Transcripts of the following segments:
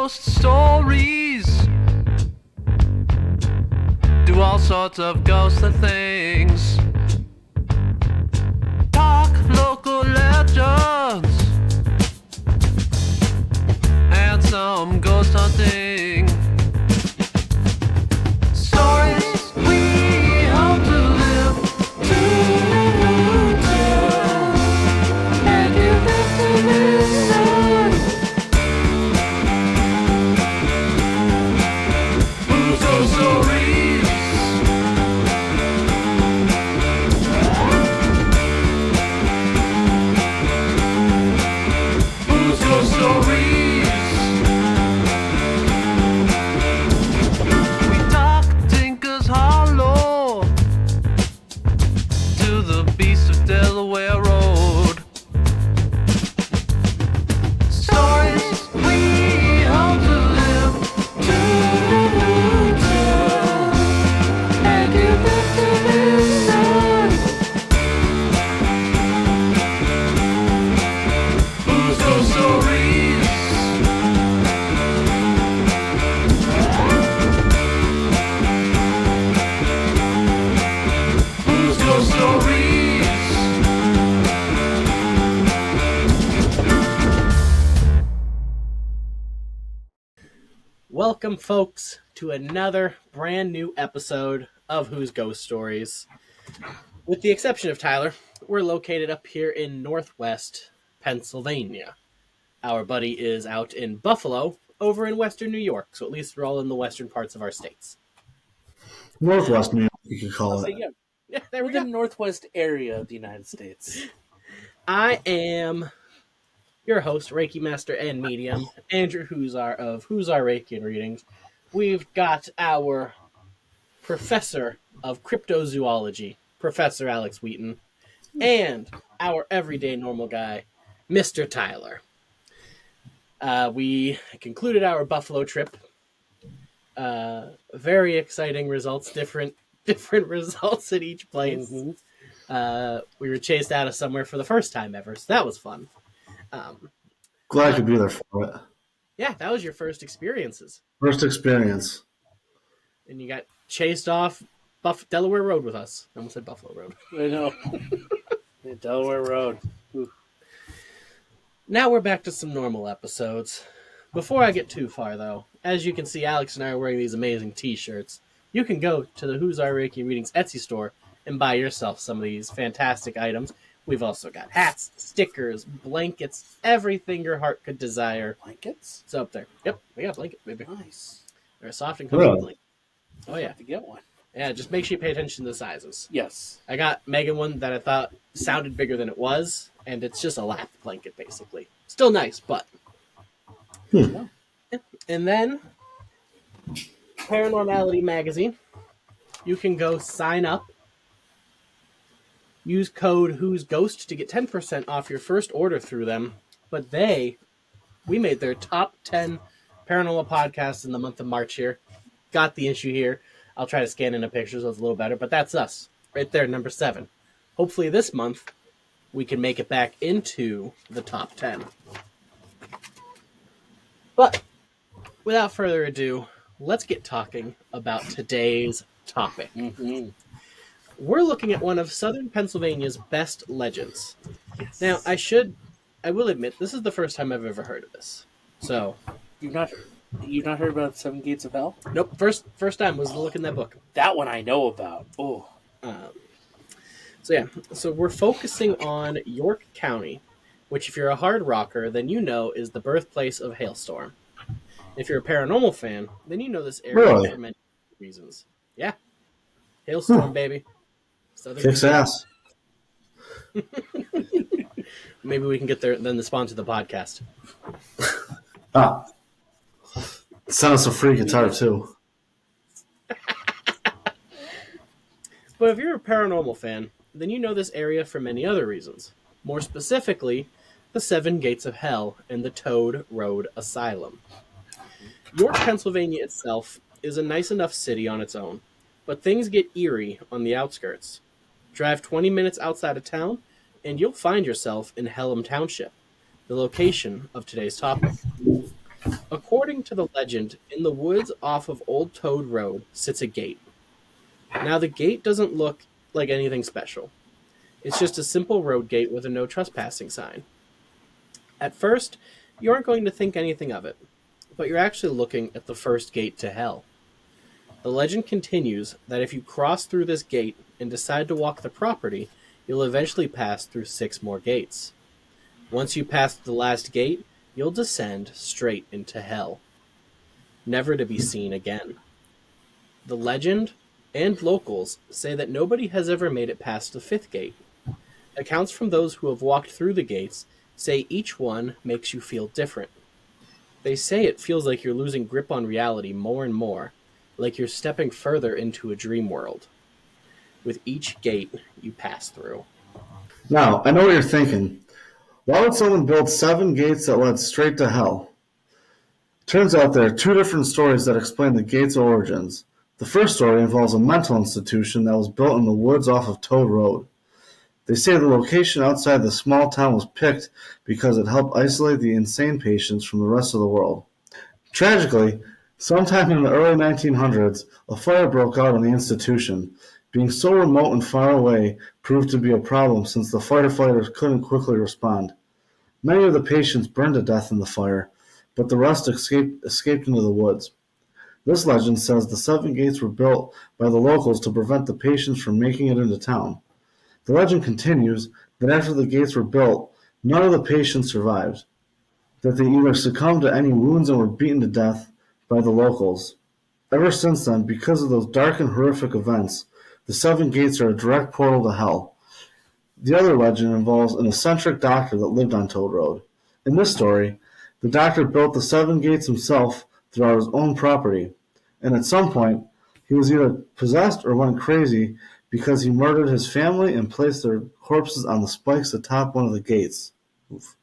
ghost stories. Do all sorts of ghostly things. Talk local legends. And some ghost hunting. Stories we hope to live to tell. And you have to listen. Who's Ghost Stories? Who's Ghost Stories? We talk Tinker's Hollow to the beast of Delaware Road. Stories we hope to live to tell. And you have to listen. Who's Ghost Stories? Who's Ghost Stories? Welcome, folks, to another brand new episode of Who's Ghost Stories. With the exception of Tyler, we're located up here in Northwest Pennsylvania. Our buddy is out in Buffalo, over in Western New York, so at least we're all in the western parts of our states. Northwest New York, you could call So, it. yeah, there we The go. northwest area of the United States. I am your host, Reiki Master and Medium, Andrew Huzar of Huzar Reiki and Readings. We've got our Professor of Cryptozoology, Professor Alex Wheaton, and our everyday normal guy, Mr. Tyler. We concluded our Buffalo trip. Very exciting results, different results at each place. We were chased out of somewhere for the first time ever, so that was fun. Glad I could be there for it. Yeah, that was your first experiences. First experience. And you got chased off Delaware Road with us. I almost said Buffalo Road. I know. The Delaware Road. Ooh. Now we're back to some normal episodes. Before I get too far, though, as you can see, Alex and I are wearing these amazing t-shirts. You can go to the Who's Our Reiki Readings Etsy store and buy yourself some of these fantastic items. We've also got hats, stickers, blankets, everything your heart could desire. Blankets? It's up there. Yep, we got a blanket, baby. Nice. They're a soft and comfy Really? blanket. Oh, yeah. Have to get one. Yeah, just make sure you pay attention to the sizes. Yes. I got Megan one that I thought sounded bigger than it was, and it's just a lap blanket, basically. Still nice, but... And then, Paranormality Magazine. You can go sign up. Use code Who's Ghost to get 10% off your first order through them. But we made their top 10 paranormal podcasts in the month of March here. Got the issue here. I'll try to scan in a picture so it's a little better, but that's us. Right there, number 7. Hopefully this month, we can make it back into the top 10. But, without further ado, let's get talking about today's topic. We're looking at one of southern Pennsylvania's best legends. Now, I will admit, this is the first time I've ever heard of this. So, You've not heard about Seven Gates of Hell? nope, first time was to look in that book. That one I know about. Oh. So we're focusing on York County, which if you're a hard rocker, then you know is the birthplace of Hailstorm. If you're a paranormal fan, then you know this area Really? for many reasons. Yeah. Hailstorm, baby. Southern Kicks ass. Maybe we can get there then to sponsor the podcast. Ah. Send us a free guitar, too. But if you're a paranormal fan, then you know this area for many other reasons. More specifically, the Seven Gates of Hell and the Toad Road Asylum. York, Pennsylvania itself is a nice enough city on its own, but things get eerie on the outskirts. Drive 20 minutes outside of town, and you'll find yourself in Pelham Township, the location of today's topic. According to the legend, in the woods off of Old Toad Road sits a gate. Now, the gate doesn't look like anything special. It's just a simple road gate with a no trespassing sign. At first, you aren't going to think anything of it, but you're actually looking at the first gate to hell. The legend continues that if you cross through this gate and decide to walk the property, you'll eventually pass through 6 more gates. Once you pass the last gate, you'll descend straight into hell, never to be seen again. The legend and locals say that nobody has ever made it past the 5th gate. Accounts from those who have walked through the gates say each one makes you feel different. They say it feels like you're losing grip on reality more and more, like you're stepping further into a dream world, with each gate you pass through. Now, I know what you're thinking. Why would someone build 7 gates that led straight to hell? Turns out there are 2 different stories that explain the gate's origins. The first story involves a mental institution that was built in the woods off of Toad Road. They say the location outside the small town was picked because it helped isolate the insane patients from the rest of the world. Tragically, sometime in the early 1900s, a fire broke out in the institution. Being so remote and far away proved to be a problem since the firefighters couldn't quickly respond. Many of the patients burned to death in the fire, but the rest escaped into the woods. This legend says the 7 gates were built by the locals to prevent the patients from making it into town. The legend continues that after the gates were built, none of the patients survived, that they either succumbed to any wounds and were beaten to death by the locals. Ever since then, because of those dark and horrific events, the 7 gates are a direct portal to hell. The other legend involves an eccentric doctor that lived on Toad Road. In this story, the doctor built the 7 gates himself throughout his own property, and at some point, he was either possessed or went crazy because he murdered his family and placed their corpses on the spikes atop one of the gates. Oof.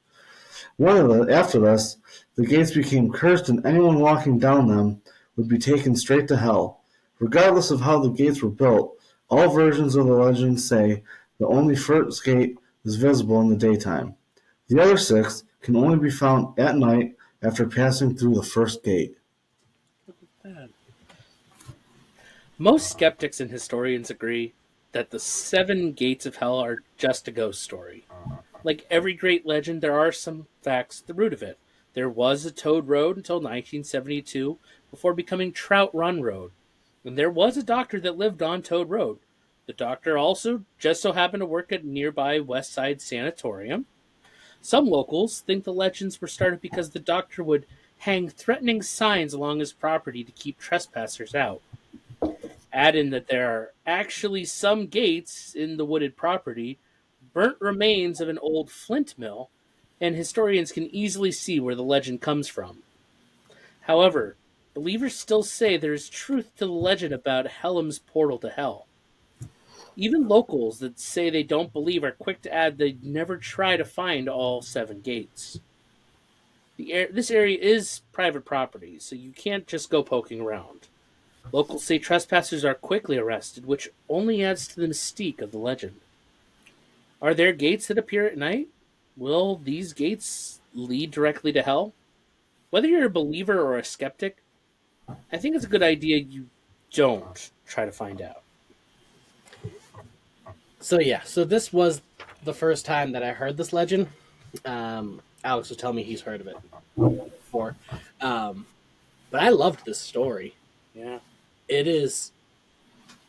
After this, the gates became cursed and anyone walking down them would be taken straight to hell. Regardless of how the gates were built, all versions of the legend say the only first gate is visible in the daytime. The other 6 can only be found at night after passing through the first gate. Most skeptics and historians agree that the 7 gates of hell are just a ghost story. Like every great legend, there are some facts at the root of it. There was a Toad Road until 1972 before becoming Trout Run Road. And there was a doctor that lived on Toad Road. The doctor also just so happened to work at nearby West Side Sanatorium. Some locals think the legends were started because the doctor would hang threatening signs along his property to keep trespassers out. Add in that there are actually some gates in the wooded property, burnt remains of an old flint mill, and historians can easily see where the legend comes from. However, believers still say there is truth to the legend about Hellam's portal to hell. Even locals that say they don't believe are quick to add they'd never try to find all 7 gates. This area is private property, so you can't just go poking around. Locals say trespassers are quickly arrested, which only adds to the mystique of the legend. Are there gates that appear at night? Will these gates lead directly to hell? Whether you're a believer or a skeptic, I think it's a good idea you don't try to find out. So this was the first time that I heard this legend. Alex was telling me he's heard of it before. But I loved this story. Yeah. It is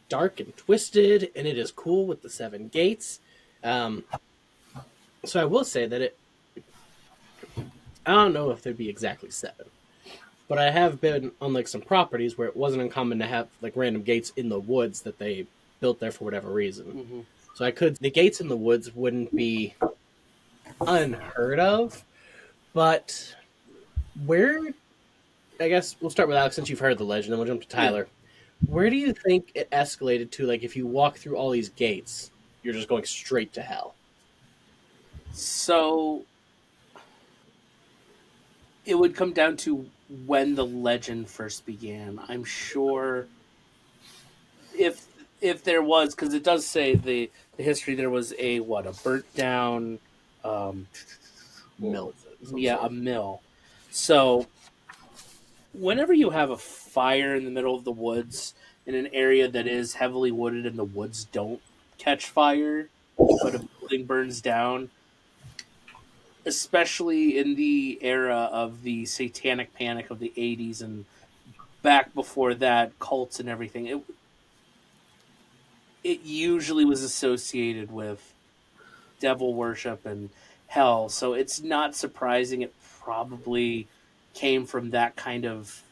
dark and twisted, and it is cool with the 7 gates. So I will say that I don't know if there'd be exactly 7, but I have been on like some properties where it wasn't uncommon to have like random gates in the woods that they built there for whatever reason. Mm-hmm. So the gates in the woods wouldn't be unheard of, but I guess we'll start with Alex since you've heard the legend, then we'll jump to Tyler. Where do you think it escalated to? Like, if you walk through all these gates, you're just going straight to hell. So it would come down to when the legend first began. I'm sure if there was, because it does say the history, there was a burnt down Mill. a mill. So whenever you have a fire in the middle of the woods in an area that is heavily wooded and the woods don't catch fire, but a building burns down, especially in the era of the satanic panic of the 80s and back before that, cults and everything, it usually was associated with devil worship and hell. So it's not surprising it probably came from that kind of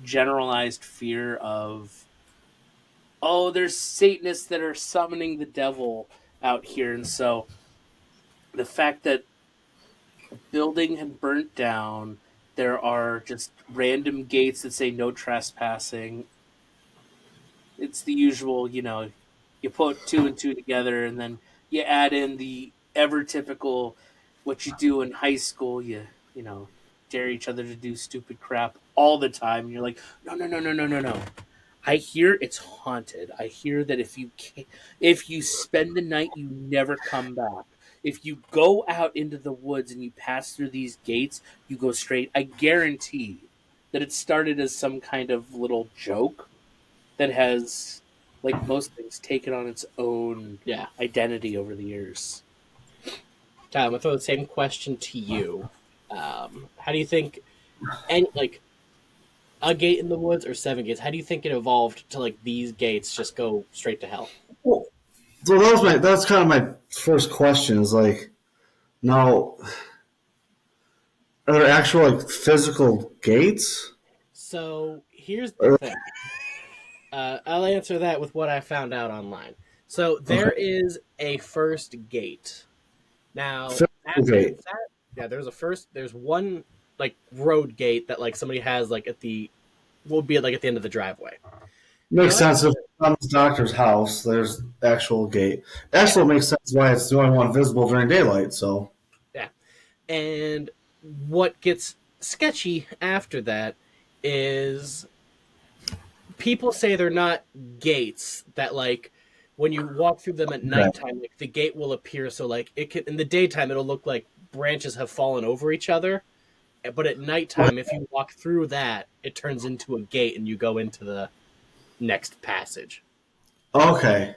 generalized fear of, oh, there's Satanists that are summoning the devil out here. And so the fact that a building had burnt down, there are just random gates that say no trespassing. It's the usual, you put two and two together and then you add in the ever typical what you do in high school, you dare each other to do stupid crap all the time. And you're like, no, no, no, no, no, no, no. I hear it's haunted. I hear that if you spend the night, you never come back. If you go out into the woods and you pass through these gates, you go straight. I guarantee that it started as some kind of little joke that has, like most things, taken on its own Yeah. identity over the years. Kyle, I'm gonna throw the same question to you. How do you think, and like a gate in the woods or seven gates? How do you think it evolved to like these gates just go straight to hell? Well, so that's kind of my first question is like, now, are there actual like physical gates? So here's the thing. I'll answer that with what I found out online. So there is a first gate. Now, Physical after gate. that, yeah, there's one like road gate that like somebody has like will be like at the end of the driveway. Makes The other- sense. If it's on this doctor's house, there's actual gate. Actually, makes sense why it's the only one visible during daylight. So, Yeah. And what gets sketchy after that is people say they're not gates, that like when you walk through them at nighttime, like the gate will appear so like it can in the daytime it'll look like branches have fallen over each other. But at nighttime, if you walk through that, it turns into a gate and you go into the next passage. okay,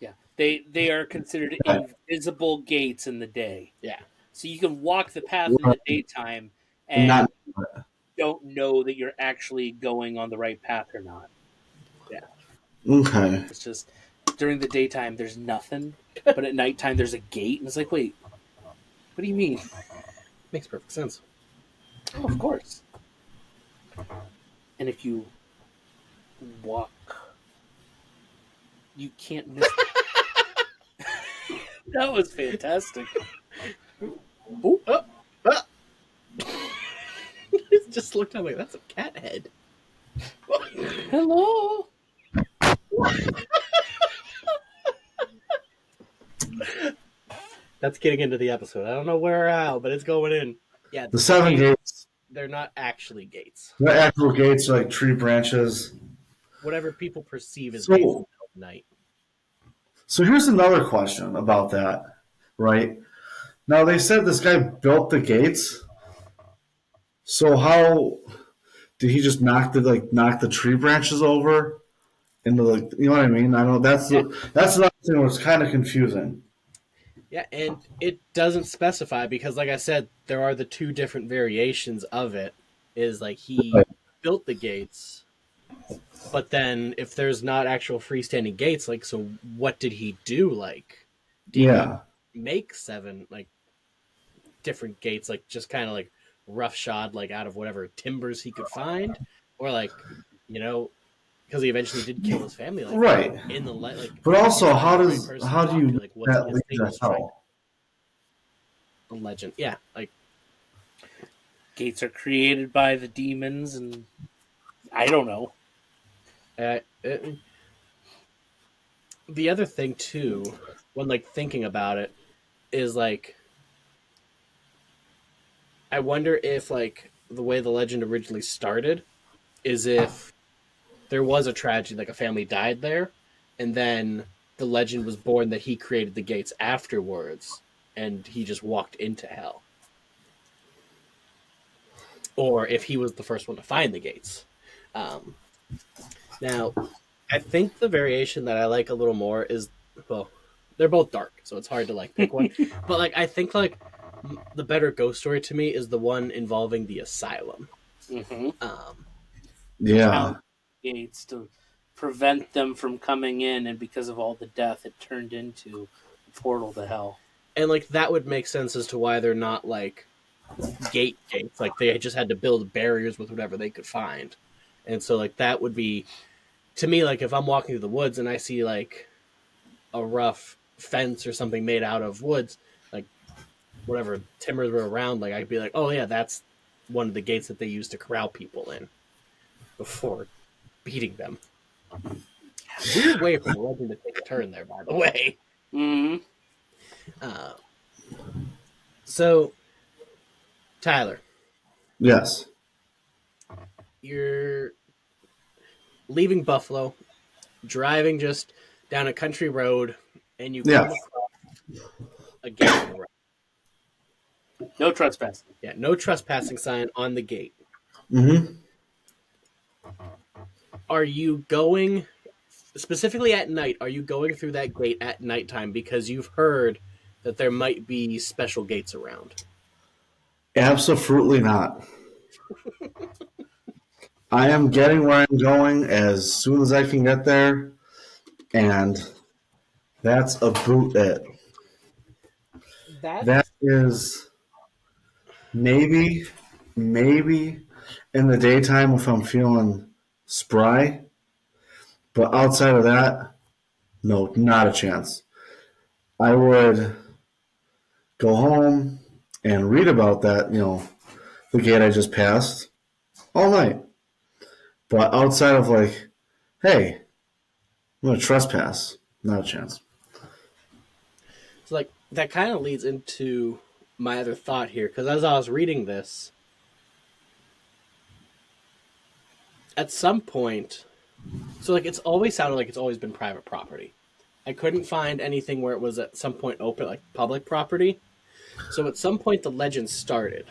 Yeah, they are considered invisible gates in the day, Yeah. so you can walk the path in the daytime and not don't know that you're actually going on the right path or not. okay. It's just during the daytime there's nothing, but at nighttime there's a gate, and it's like, wait, what do you mean? Makes perfect sense. Oh, of course. And if you walk, you can't miss. That was fantastic. Oh, oh, oh. It just looked at me like that's a cat head. Hello. That's getting into the episode. I don't know where or how, but it's going in. Yeah, The seven gates. They're not actually gates. The actual gates are like tree branches. Whatever people perceive as So- gates in the middle of the night. So here's another question about that, right? Now they said this guy built the gates. So how did he just knock the tree branches over into the, you know what I mean? I know that's another thing that's kind of confusing. Yeah, and it doesn't specify because, like I said, there are the two different variations of it. Is like he Right. built the gates, but then if there's not actual freestanding gates, like, so what did he do? Like, did Yeah. he make seven like different gates, like just kind of like roughshod, like out of whatever timbers he could find, or like, because he eventually did kill his family, like Right. in the like. But also, how the do right person how to do talk you to, like, what's that his lead status to right hell? The legend, yeah, like Gates are created by the demons, and I don't know. The other thing too, when like thinking about it, is like I wonder if like the way the legend originally started is if there was a tragedy, like a family died there, and then the legend was born that he created the gates afterwards, and he just walked into hell. or if he was the first one to find the gates. Um, Now, I think the variation that I like a little more is, well, they're both dark, so it's hard to like pick one. But like I think like the better ghost story to me is the one involving the asylum. Mm-hmm. Yeah. Gates to prevent them from coming in, and because of all the death, it turned into a portal to hell. And like that would make sense as to why they're not like gates. Like they just had to build barriers with whatever they could find. And so like that would be to me like if I'm walking through the woods and I see like a rough fence or something made out of woods, like whatever timbers were around, like I'd be like, oh yeah, that's one of the gates that they used to corral people in before beating them. Weird way for the legend to take a turn there, by the way. Mm-hmm. Uh, so, Tyler, Yes. you're leaving Buffalo, driving just down a country road, and you Yeah. come across a gate on the road. No trespassing. Yeah, no trespassing sign on the gate. Mm-hmm. Are you going, specifically at night, are you going through that gate at nighttime because you've heard that there might be special gates around? Absolutely not. I am getting where I'm going as soon as I can get there, and that's about it. That is maybe in the daytime if I'm feeling spry, but outside of that, no, not a chance. I would go home and read about that, the gate I just passed all night. But outside of like, hey, I'm going to trespass, not a chance. So, like, that kind of leads into my other thought here, because as I was reading this, at some point, so like it's always sounded like it's always been private property. I couldn't find anything where it was at some point open, like public property. So at some point the legend started.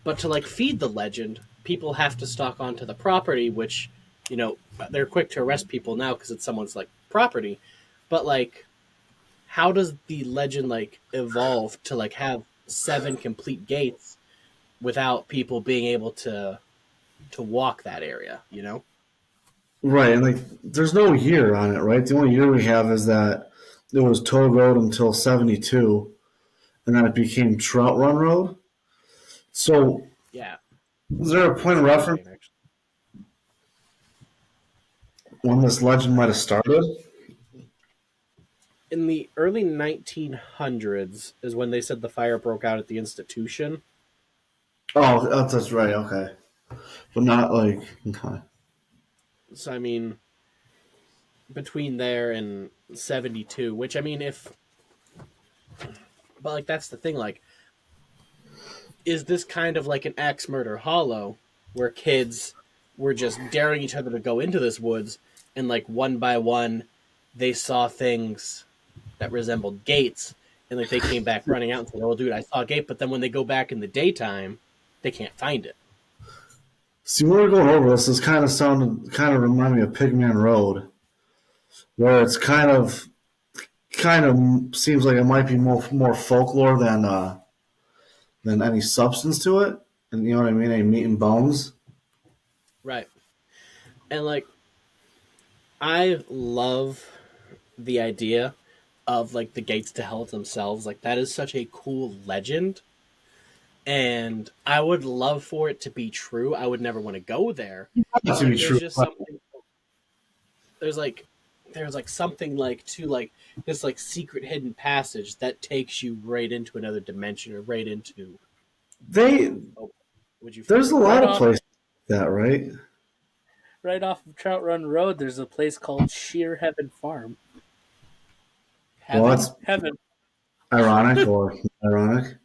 But to like feed the legend, people have to stalk onto the property, which, they're quick to arrest people now because it's someone's like property. But like, how does the legend like evolve to like have 7 complete gates without people being able to walk that area, Right, and like, there's no year on it, right? The only year we have is that it was Toll Road until '72, and then it became Trout Run Road. So, Yeah. is there a point of reference when this legend might have started? In the early 1900s is when they said the fire broke out at the institution. Oh, that's right. Okay, but not like okay. So I mean, between there and 72, which I mean, but like that's the thing. Like, is this kind of like an axe murder hollow, where kids were just daring each other to go into this woods, and like one by one, they saw things that resembled gates, and like they came back running out and said, "Oh, dude, I saw a gate." But then when they go back in the daytime, they can't find it. See, when we're going over this kind of remind me of Pigman Road, where it's kind of seems like it might be more folklore than any substance to it, and you know what I mean, any meat and bones. Right. And like, I love the idea of like the gates to hell themselves. Like that is such a cool legend. And I would love for it to be true. I would never want to go there. Not to be There's true. just something. There's like something like to like this like secret hidden passage that takes you right into another dimension or right into. Would you? There's a lot Right of off- places like that, right? Right off of Trout Run Road, there's a place called Sheer Heaven Farm. Heaven, Well, that's Heaven. ironic or ironic.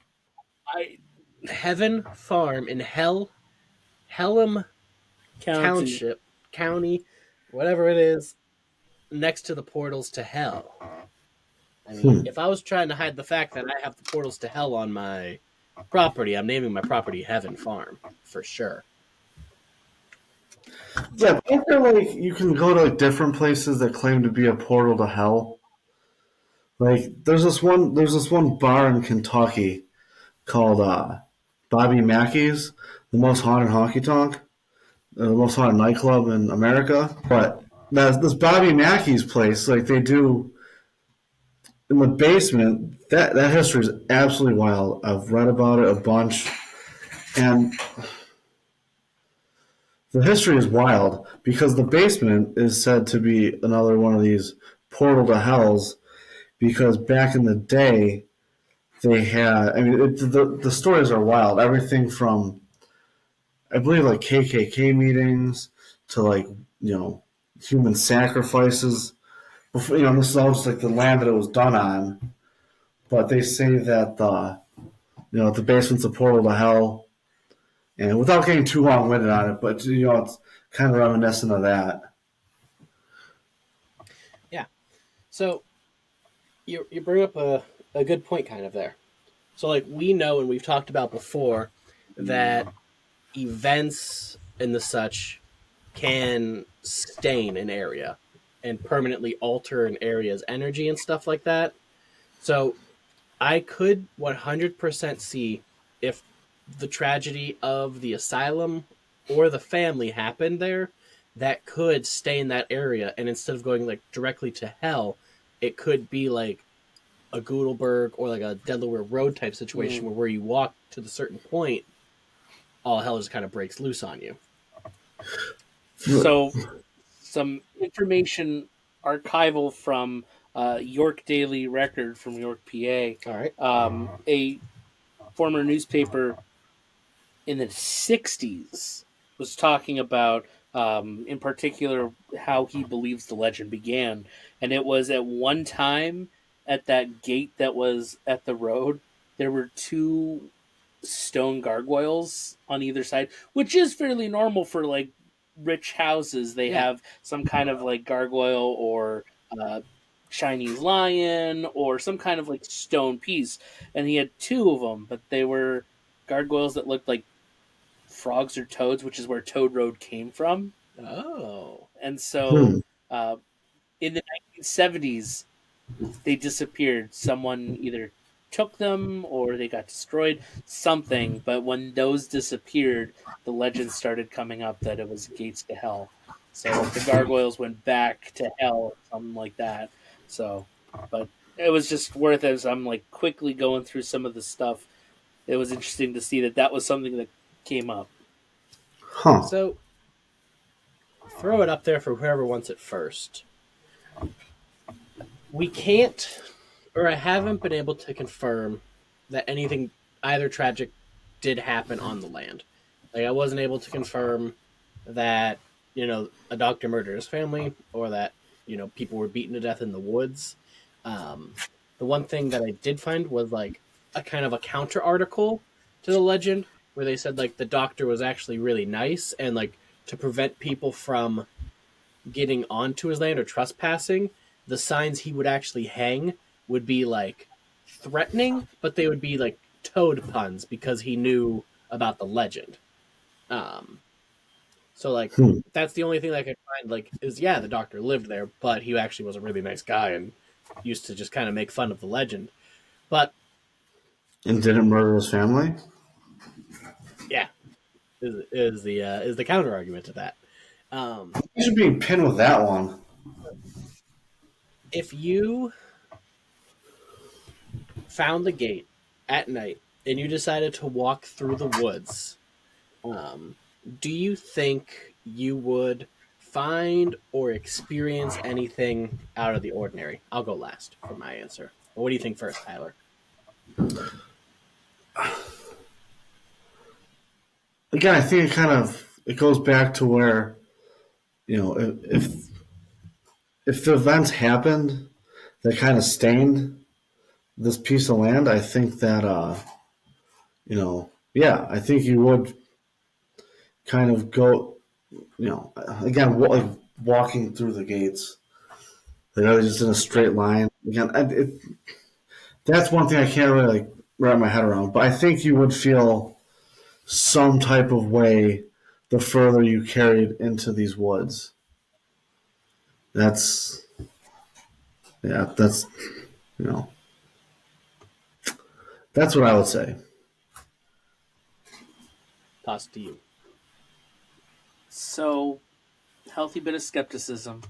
Heaven Farm in Hellam Township, county, whatever it is, next to the portals to hell. I mean, if I was trying to hide the fact that I have the portals to hell on my property, I'm naming my property Heaven Farm. for sure. Yeah, I feel like you can go to like different places that claim to be a portal to hell. Like there's this one bar in Kentucky called Bobby Mackey's, the most haunted honky tonk, the most haunted nightclub in America. But this Bobby Mackey's place, like they do in the basement, that history is absolutely wild. I've read about it a bunch, and the history is wild because the basement is said to be another one of these portal to hells. Because back in the day, they had. I mean, the stories are wild. Everything from I believe like KKK meetings to like human sacrifices. Before, this is all just like the land that it was done on. But they say that the basement's a portal to hell, and without getting too long winded on it, but it's kind of reminiscent of that. Yeah. So you bring up a good point kind of there. So like we know and we've talked about before that events and the such can stain an area and permanently alter an area's energy and stuff like that. So I could 100% see if the tragedy of the asylum or the family happened there, that could stain that area. And instead of going like directly to hell, it could be like a Gutenberg or like a Delaware Road type situation where you walk to the certain point, all hell just kind of breaks loose on you. So, some information archival from York Daily Record from York, PA. All right. A former newspaper in the 60s was talking about, in particular, how he believes the legend began. And it was at one time at that gate that was at the road, there were two stone gargoyles on either side, which is fairly normal for like rich houses. They have some kind of like gargoyle or Chinese lion or some kind of like stone piece. And he had two of them, but they were gargoyles that looked like frogs or toads, which is where Toad Road came from. Oh. And so in the 1970s, they disappeared. Someone either took them or they got destroyed, something. But when those disappeared, the legend started coming up that it was gates to hell. So the gargoyles went back to hell, something like that. So, but it was just worth it as I'm like quickly going through some of the stuff. It was interesting to see that was something that came up. Huh. So throw it up there for whoever wants it first. We can't, or I haven't been able to confirm that anything either tragic did happen on the land. Like I wasn't able to confirm that a doctor murdered his family or that people were beaten to death in the woods. The one thing that I did find was like a kind of a counter article to the legend where they said like the doctor was actually really nice and like to prevent people from getting onto his land or trespassing, the signs he would actually hang would be like threatening, but they would be like toad puns because he knew about the legend. So like that's the only thing that I could find like is the doctor lived there, but he actually was a really nice guy and used to just kind of make fun of the legend. But And didn't murder his family? yeah, is the counter argument to that. You should be pinned with that one. If you found the gate at night and you decided to walk through the woods, do you think you would find or experience anything out of the ordinary? I'll go last for my answer. What do you think first, Tyler? Again, I think it goes back to where if the events happened that kind of stained this piece of land, I think that I think you would kind of go, again, like walking through the gates. They're just in a straight line. Again, that's one thing I can't really like wrap my head around. But I think you would feel some type of way the further you carried into these woods. That's yeah, that's you know that's what I would say. Toss to you. So, healthy bit of skepticism.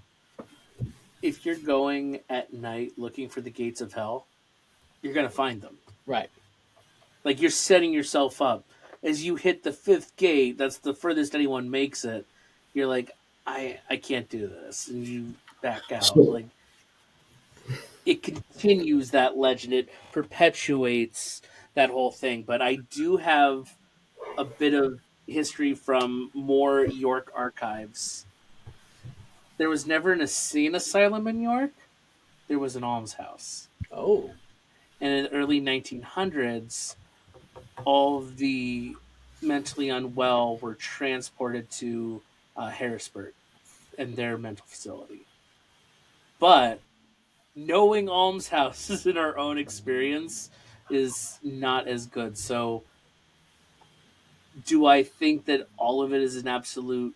If you're going at night looking for the gates of hell, you're going to find them. Right. Like you're setting yourself up. As you hit the fifth gate, that's the furthest anyone makes it. You're like, I can't do this, and you back out. So, Like it continues that legend. It perpetuates that whole thing. But I do have a bit of history from more York archives. There was never an insane asylum in York. There was an almshouse. Oh. And in the early 1900s, all of the mentally unwell were transported to Harrisburg and their mental facility. But knowing almshouses in our own experience is not as good. So, do I think that all of it is an absolute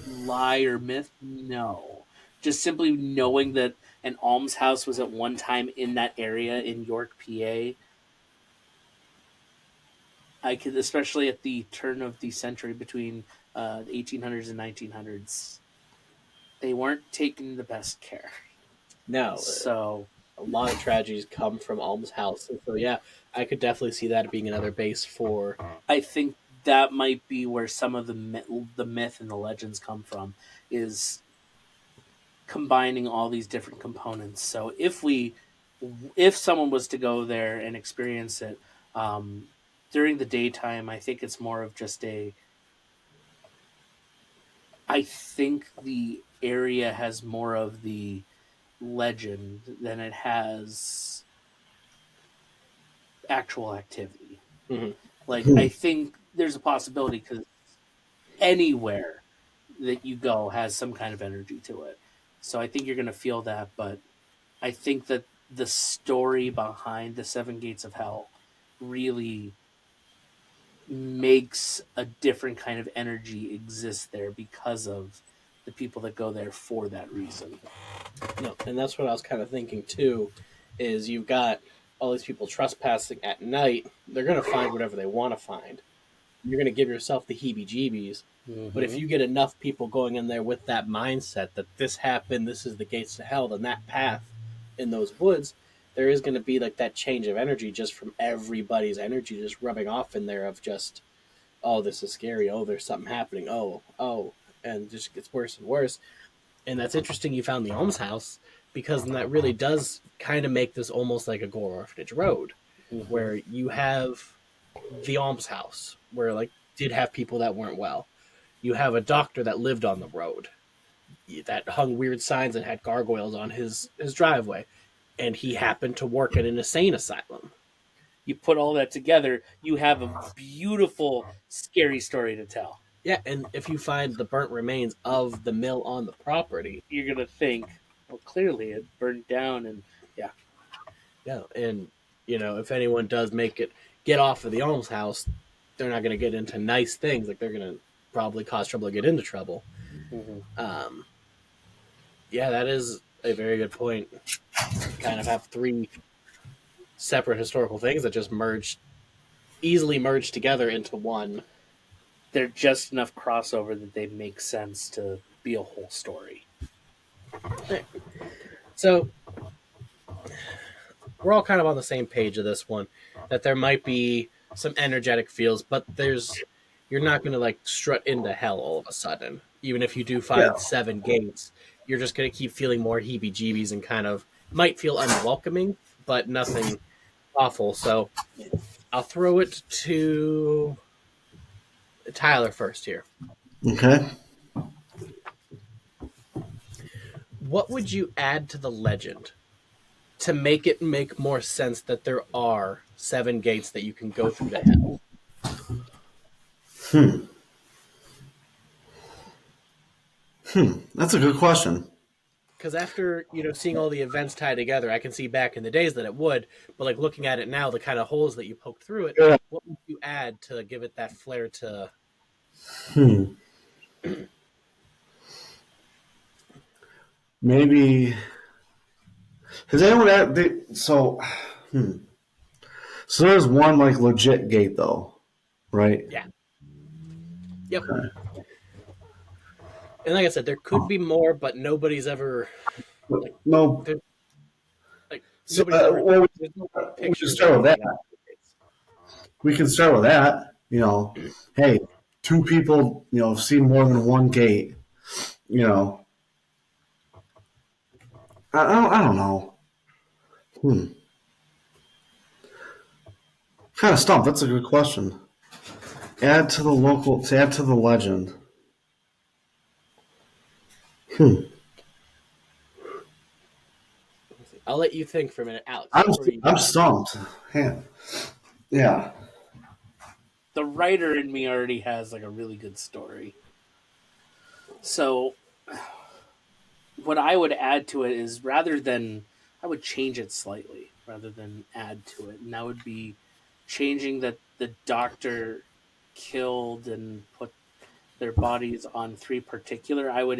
lie or myth? No. Just simply knowing that an almshouse was at one time in that area in York, PA, I could, especially at the turn of the century between the 1800s and 1900s, they weren't taking the best care. No. So A lot of tragedies come from almshouses. So yeah, I could definitely see that being another base for. I think that might be where some of the myth and the legends come from, is combining all these different components. So if someone was to go there and experience it during the daytime, I think it's more of just I think the area has more of the legend than it has actual activity. Mhm. Like I think there's a possibility because anywhere that you go has some kind of energy to it. So I think you're going to feel that, but I think that the story behind the Seven Gates of Hell really makes a different kind of energy exist there because of the people that go there for that reason. No, and that's what I was kind of thinking too. Is you've got all these people trespassing at night. They're going to find whatever they want to find. You're going to give yourself the heebie-jeebies. But if you get enough people going in there with that mindset that this happened, this is the gates to hell, then that path in those woods, there is going to be like that change of energy just from everybody's energy just rubbing off in there of just, oh, this is scary. Oh, there's something happening. Oh, and it just gets worse and worse. And that's interesting you found the almshouse because then that really does kind of make this almost like a Gore Orphanage Road where you have the almshouse where like did have people that weren't well. You have a doctor that lived on the road that hung weird signs and had gargoyles on his driveway, and he happened to work at an insane asylum. You put all that together, you have a beautiful, scary story to tell. Yeah, and if you find the burnt remains of the mill on the property, You're going to think, well, clearly it burned down, and yeah. yeah, and if anyone does make it get off of the almshouse, they're not going to get into nice things. Like they're going to probably cause trouble to get into trouble. Yeah, that is a very good point. You kind of have three separate historical things that just easily merged together into one. They're just enough crossover that they make sense to be a whole story. So we're all kind of on the same page of this one, that there might be some energetic feels, but you're not going to like strut into hell all of a sudden. Even if you do find 7 gates, you're just going to keep feeling more heebie-jeebies and kind of might feel unwelcoming, but nothing awful. So I'll throw it to Tyler first here. Okay. What would you add to the legend to make it make more sense that there are 7 gates that you can go through to hell? That's a good question. because after seeing all the events tied together, I can see back in the days that it would, but like looking at it now, the kind of holes that you poked through it, Yeah. what would you add to give it that flair to? Hmm. Maybe has anyone hmm. So there's one like legit gate though, right? Yeah, yep. And like I said, there could be more, but nobody's ever like No. there, like So, nobody's ever. well, There's no we can pictures or start with that. anything of it. We can start with that. Hey, two people, see more than one gate. You know, I don't know. Hmm. Kind of stumped. That's a good question. Add to the legend. Hmm. I'll let you think for a minute, Alex. I'm What were you I'm gonna? stumped. Yeah. The writer in me already has like a really good story. So what I would add to it is rather than I would change it slightly rather than add to it, and that would be changing that the doctor killed and put their bodies on three particular. I would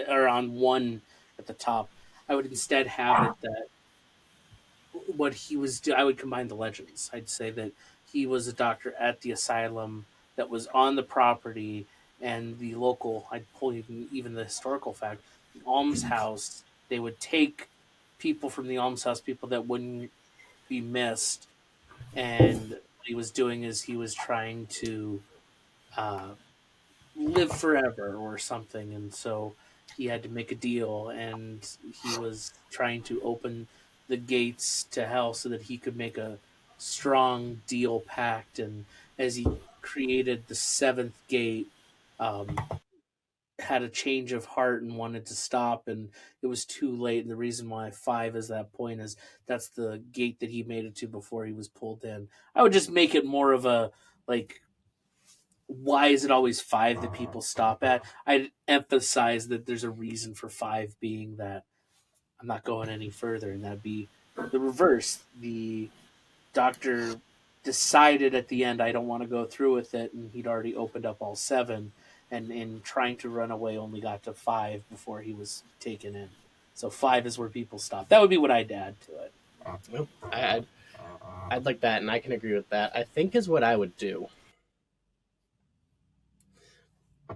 or on one at the top. I would instead have it that what he was I would combine the legends. I'd say that he was a doctor at the asylum that was on the property, and the local. I'd pull even the historical fact. The almshouse. They would take people from the almshouse, people that wouldn't be missed, and what he was doing is he was trying to uh, live forever or something, and so he had to make a deal, and he was trying to open the gates to hell so that he could make a strong deal pact. And as he created the seventh gate, um, had a change of heart and wanted to stop, and it was too late. And the reason why five is that point is that's the gate that he made it to before he was pulled in. I would just make it more of a like why is it always five that people stop at? I'd emphasize that there's a reason for five being that I'm not going any further, and that'd be the reverse. The doctor decided at the end, I don't want to go through with it, and he'd already opened up all seven, and in trying to run away, only got to five before he was taken in. So five is where people stop. That would be what I'd add to it. Well, I'd like that, and I can agree with that. I think is what I would do.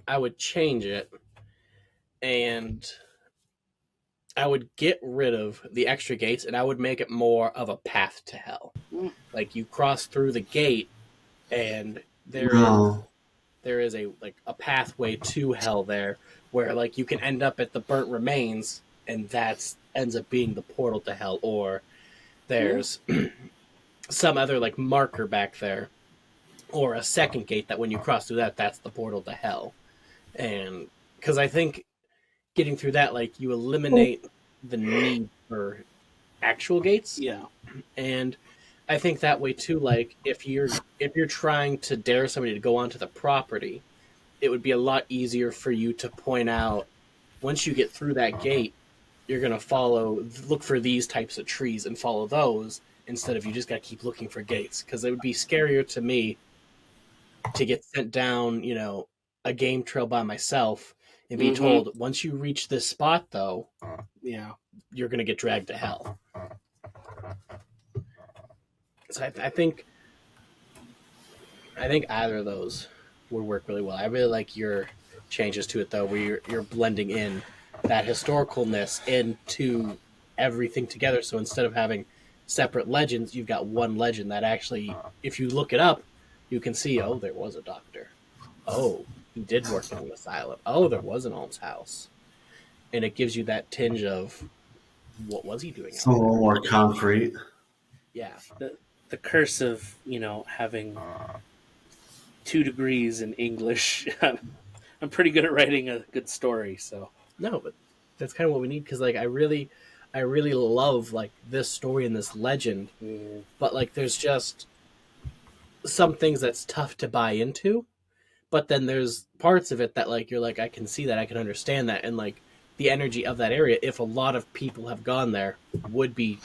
I would change it, and I would get rid of the extra gates, and I would make it more of a path to hell. Mm. Like you cross through the gate, and No. there is a pathway to hell there, where like you can end up at the burnt remains, and that's ends up being the portal to hell. Or there's some other like marker back there, or a second gate that when you cross through that, that's the portal to hell. And because I think getting through that, like you eliminate the need for actual gates, Yeah. and I think that way too. Like if you're trying to dare somebody to go onto the property, it would be a lot easier for you to point out once you get through that gate, you're gonna look for these types of trees and follow those instead of you just gotta keep looking for gates. Because it would be scarier to me to get sent down, a game trail by myself and be Mm-hmm. told once you reach this spot though, Yeah. you're gonna get dragged to hell. So I think either of those would work really well. I really like your changes to it though, where you're blending in that historicalness into everything together. So instead of having separate legends, you've got one legend that actually, if you look it up, you can see, oh, there was a doctor. Oh, he did work in an asylum. Oh, there was an almshouse. And it gives you that tinge of what was he doing It's out a there? little more concrete. Yeah. The curse of having 2 degrees in English. I'm pretty good at writing a good story, so No, but that's kind of what we need because like I really love like this story and this legend, but like there's just some things that's tough to buy into. But then there's parts of it that like you're like I can see that, I can understand that, and like the energy of that area, if a lot of people have gone there, would be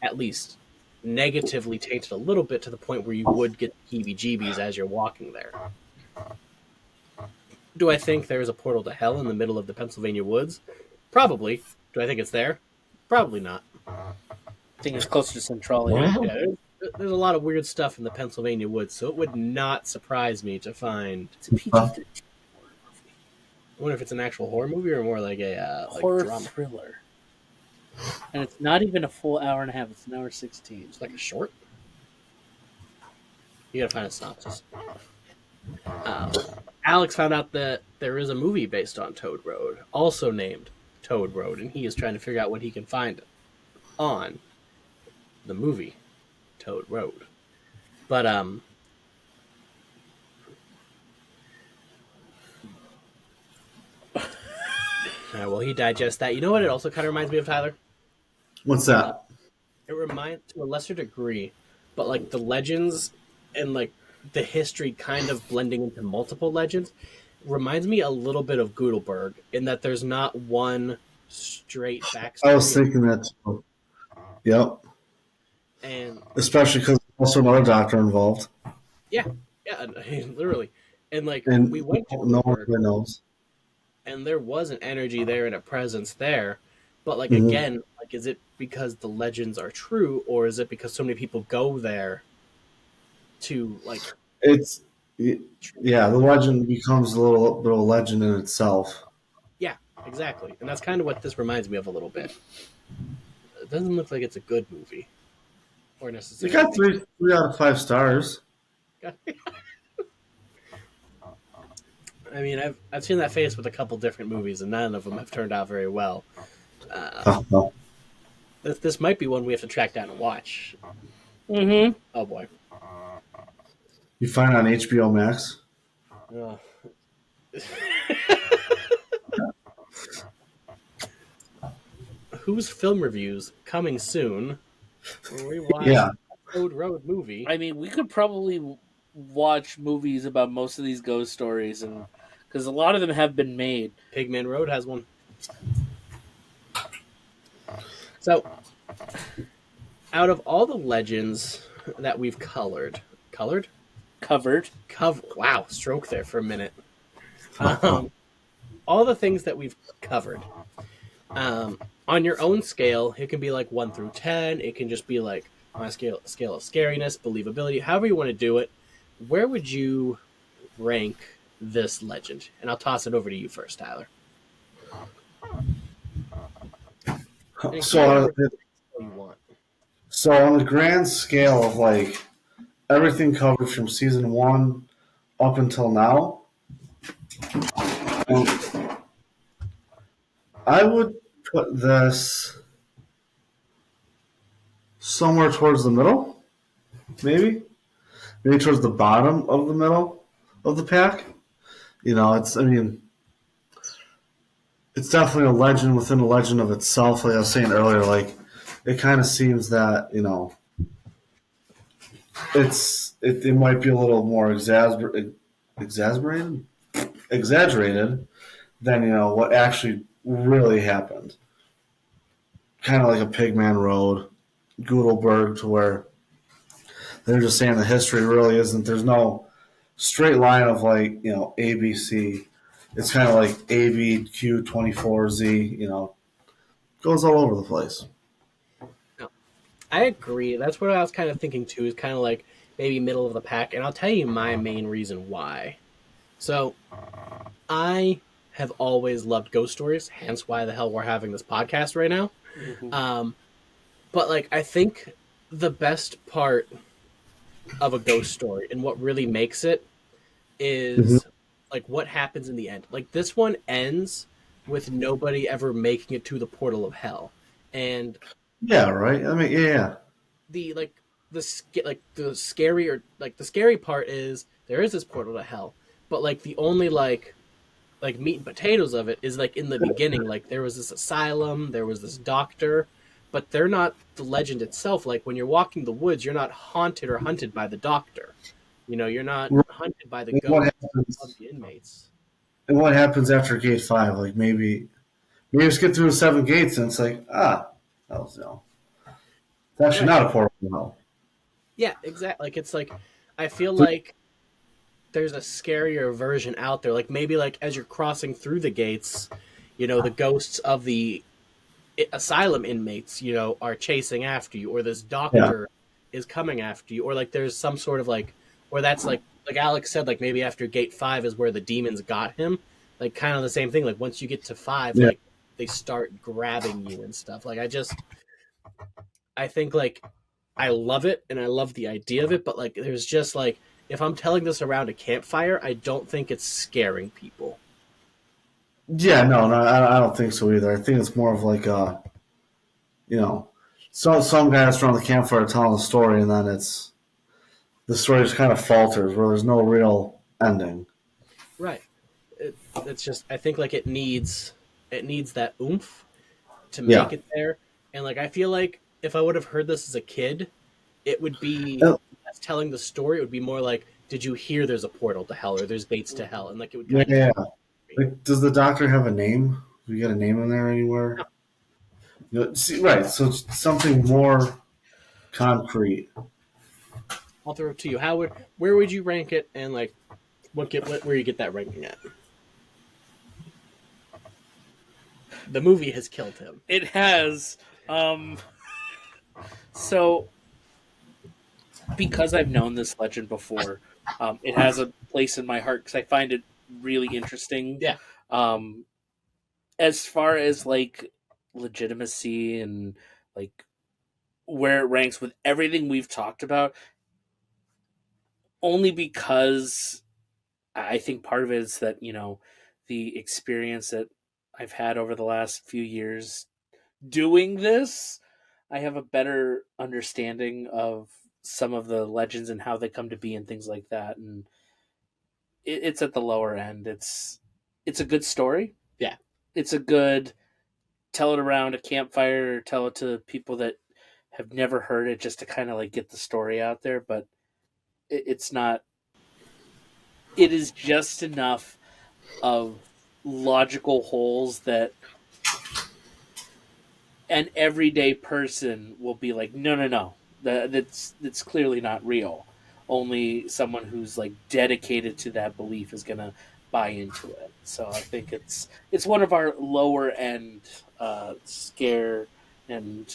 at least negatively tainted a little bit to the point where you would get heebie-jeebies as you're walking there. Do I think there is a portal to hell in the middle of the Pennsylvania woods? Probably. Do I think it's there? Probably not. I think it's closer to Centralia. Wow. Yeah, there's a lot of weird stuff in the Pennsylvania woods, so it would not surprise me to find. It's a PG-13 I wonder if it's an actual horror movie or more like a horror drama. thriller. And it's not even a full hour and a half. It's an hour 16. It's like a short. You gotta find a synopsis. Alex found out that there is a movie based on Toad Road, also named Toad Road, and he is trying to figure out what he can find on the movie Toad Road. But will he digest that? You know what it also kind of reminds me of, Tyler? What's that? It reminds, to a lesser degree, but like the legends and like the history kind of blending into multiple legends reminds me a little bit of Gutenberg in that there's not one straight backstory. I was thinking that too. Yep. And Especially because there's also another doctor involved. yeah, literally. And like And we went to no one Gutenberg, really knows. and there was an energy there and a presence there. But like Mhm. again, like is it because the legends are true, or is it because so many people go there to like It's yeah, the legend becomes a little bit of a legend in itself. yeah, exactly. And that's kind of what this reminds me of a little bit. It doesn't look like it's a good movie. Or It necessarily. got three out of 5 stars. I mean, I've seen that face with a couple different movies, and none of them have turned out very well. No. This might be one we have to track down and watch. Mm-hmm. Oh boy. You find it on HBO Max. Ugh. Whose film reviews coming soon? Where we watch Yeah. the Toad Road movie. I mean, we could probably watch movies about most of these ghost stories, and because a lot of them have been made. Pigman Road has one. So, out of all the legends that we've covered, wow, stroke there for a minute. All the things that we've covered, on your own scale, it can be like 1 through 10. It can just be like on a scale of scariness, believability, however you want to do it. Where would you rank this legend? And I'll toss it over to you first, Tyler. And So, you want. so on the grand scale of like everything covered from season 1 up until now, I would put this somewhere towards the middle, maybe towards the bottom of the middle of the pack. You know, it's definitely a legend within a legend of itself. Like I was saying earlier, like it kind of seems that it might be a little more exaggerated than what actually really happened. Kind of like a Pigman Road, Gutenberg, to where they're just saying the history really isn't. There's no straight line of like ABC. It's kind of like ABQ24Z. Goes all over the place. I agree. That's what I was kind of thinking too, is kind of like maybe middle of the pack. And I'll tell you my main reason why. So, I have always loved ghost stories, hence why the hell we're having this podcast right now. Mm-hmm. But like, I think the best part of a ghost story and what really makes it is like what happens in the end. Like this one ends with nobody ever making it to the portal of hell, and Yeah, right. I mean, yeah. the scary part is there is this portal to hell, but like the only like meat and potatoes of it is like in the beginning. Like there was this asylum, there was this doctor, but they're not the legend itself. Like when you're walking the woods, you're not haunted or hunted by the doctor. You're not hunted by the And what ghosts happens? of the inmates. And what happens after Gate 5? Like maybe You just get through the 7 gates, and it's like, that was, it's actually Right. not a portal to hell. Yeah, exactly. Like it's like I feel like there's a scarier version out there. Like maybe like as you're crossing through the gates, the ghosts of the asylum inmates, are chasing after you, or this Yeah, doctor is coming after you, or like there's some sort of like, or that's like Alex said, like maybe after gate 5 is where the demons got him. Like kind of the same thing. Like once you get to 5, yeah. like they start grabbing you and stuff. Like I think like I love it and I love the idea of it, but like there's just like if I'm telling this around a campfire, I don't think it's scaring people. Yeah, no, I don't think so either. I think it's more of like you know, some guys around the campfire telling a story, and then the story just kind of falters, where there's no real ending. Right. It's just I think like it needs that oomph to Yeah, make it there. And like I feel like if I would have heard this as a kid, it would be yeah, less telling the story. It would be more like, did you hear there's a portal to hell or there's gates to hell? And like it would yeah. kind of Yeah. keep me. Like, does the doctor have a name? Do you get a name in there anywhere? No, See, right, so it's something more concrete. I'll throw it to you. Where would you rank it, and like where you get that ranking at? The movie has killed him. It has. Um, so, because I've known this legend before, it has a place in my heart because I find it really interesting. Yeah. Um, as far as like legitimacy and like where it ranks with everything we've talked about, only because I think part of it is that, the experience that I've had over the last few years doing this, I have a better understanding of some of the legends and how they come to be and things like that. And it's at the lower end. It's a good story. Yeah. It's a good tell it around a campfire or tell it to people that have never heard it just to kind of like get the story out there. But it's not. It is just enough of logical holes that an everyday person will be like, no, no, no, that's clearly not real. Only someone who's like dedicated to that belief is gonna buy into it. So I think it's one of our lower end scare and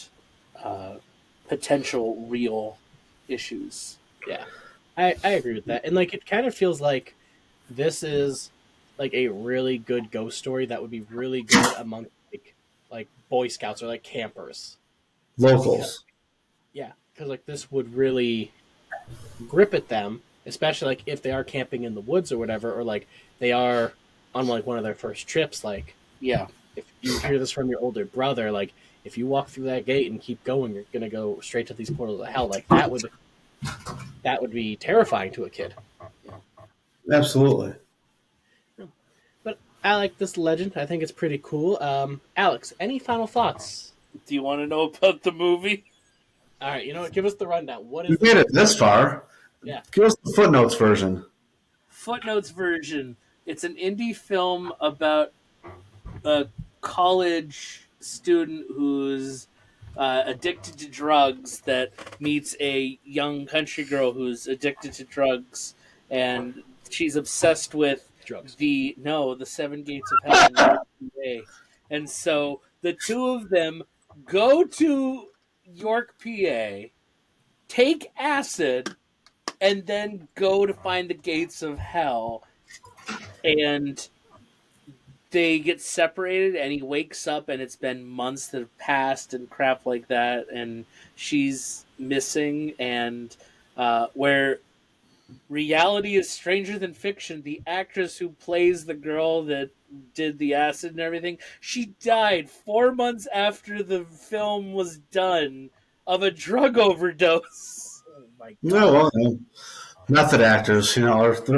uh, potential real issues. Yeah. I agree with that. And like it kind of feels like this is like a really good ghost story that would be really good among like Boy Scouts or like campers. Because Locals. yeah, because like this would really grip at them, especially like if they are camping in the woods or whatever, or like they are on like one of their first trips. Like Yeah, if you hear this from your older brother, like if you walk through that gate and keep going, you're gonna go straight to these portals of hell. Like that would be terrifying to a kid. Absolutely. But I like this legend. I think it's pretty cool. Alex, any final thoughts? do you want to know about the movie? All right, you know what? Give us the rundown. What You is the made movie? it this far. Yeah. Give us the footnotes version. Footnotes version. It's an indie film about a college student who's addicted to drugs that meets a young country girl who's addicted to drugs, and she's obsessed with Drugs. the 7 gates of hell in York, PA. And so the two of them go to York, PA, take acid, and then go to find the gates of hell. And they get separated, and he wakes up, and it's been months that have passed and crap like that, and she's missing. And where reality is stranger than fiction, the actress who plays the girl that did the acid and everything, she died 4 months after the film was done of a drug overdose. Oh my No, god. well, method actors, they're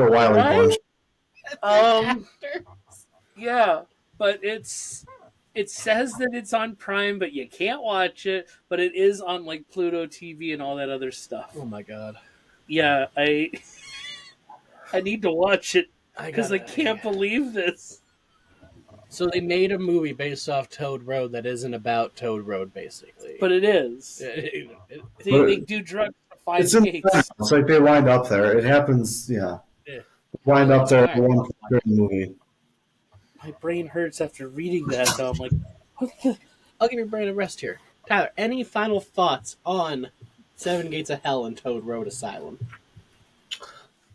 a wily bunch. Right? Um, yeah, but it says that it's on Prime, but you can't watch it. But it is on like Pluto TV and all that other stuff. Oh my god. Yeah, I need to watch it I because I can't believe this. So they made a movie based off Toad Road that isn't about Toad Road, basically. But it is. They do drugs to find It's in gates. it's like they wind up there. It happens, yeah. Yeah. Wind up there Alright. at one point during the movie. My brain hurts after reading that, though. I'm like, what the? I'll give your brain a rest here. Tyler, any final thoughts on Seven Gates of Hell and Toad Road Asylum?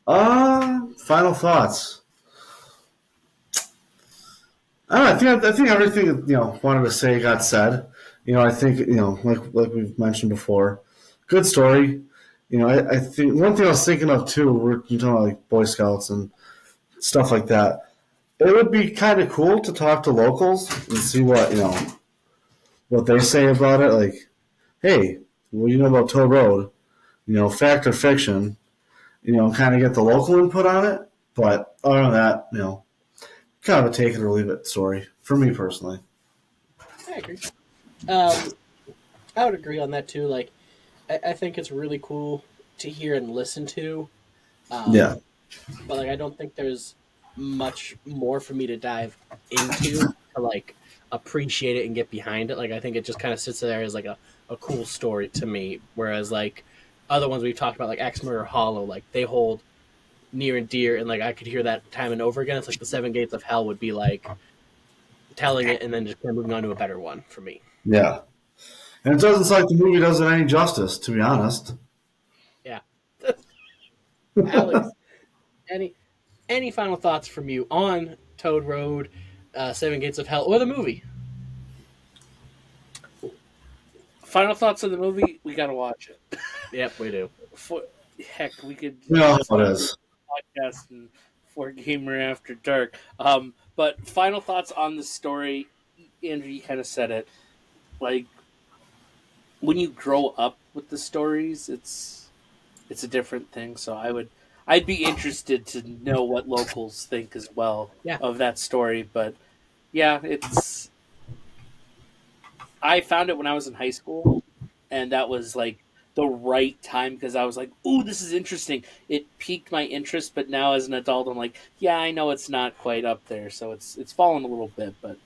Final thoughts. I don't know, I think everything wanted to say got said. I think like we've mentioned before, good story. I think one thing I was thinking of too. We're talking about like Boy Scouts and stuff like that. It would be kind of cool to talk to locals and see what they say about it. Like, hey, what do you know about Toad Road? Fact or fiction? Kind of get the local input on it. But other than that, kind of a take it or leave it story for me personally. I agree. I would agree on that too. Like, I think it's really cool to hear and listen to. Yeah. But like, I don't think there's much more for me to dive into to like appreciate it and get behind it. Like, I think it just kind of sits there as like a cool story to me. Whereas like other ones we've talked about, like Axe Murder Hollow, like they hold near and dear, and like I could hear that time and over again. It's like the Seven Gates of Hell would be like telling it and then just kind of moving on to a better one for me. Yeah. And it doesn't sound like the movie does it any justice, to be honest. Yeah. Alex, any final thoughts from you on Toad Road, Seven Gates of Hell, or the movie? Final thoughts on the movie? We gotta watch it. Yep, we do. Heck, we could How it is. podcast and for Gamer After Dark. But final thoughts on the story. Andrew, you kind of said it. Like, when you grow up with the stories, it's a different thing. So I'd be interested to know what locals think as well of that story. But yeah, I found it when I was in high school, and that was like the right time because I was like, "Ooh, this is interesting." It piqued my interest, but now as an adult, I'm like, "Yeah, I know it's not quite up there, so it's fallen a little bit." But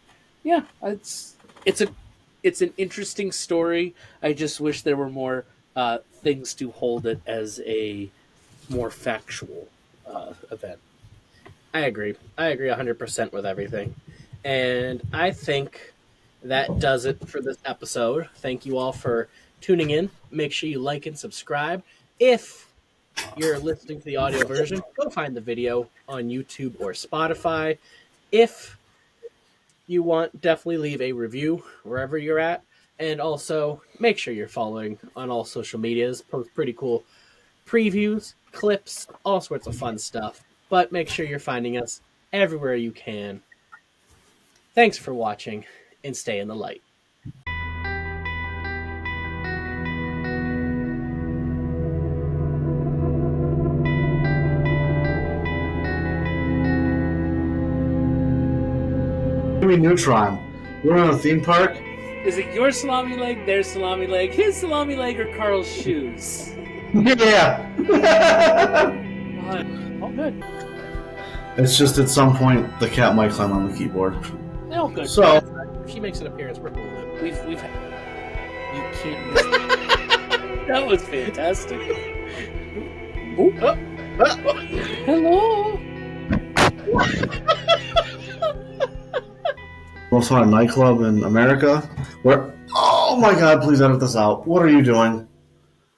yeah, it's an interesting story. I just wish there were more things to hold it as a more factual event. I agree. I agree 100% with everything. And I think that does it for this episode. Thank you all for tuning in. Make sure you like and subscribe. If you're listening to the audio version, go find the video on YouTube or Spotify. If you want, definitely leave a review wherever you're at. And also, make sure you're following on all social medias. Post pretty cool previews, clips, all sorts of fun stuff. But make sure you're finding us everywhere you can. Thanks for watching, and stay in the light. Jimmy Neutron. We're in a theme park. Is it your salami leg, their salami leg, his salami leg, or Carl's shoes? Yeah. Oh, good. It's just at some point the cat might climb on the keyboard. Oh, good. So If she makes an appearance, we're cool with it. We've you can't miss that was fantastic. Ooh. Hello. most haunted nightclub in America. Where oh my god, please edit this out. What are you doing?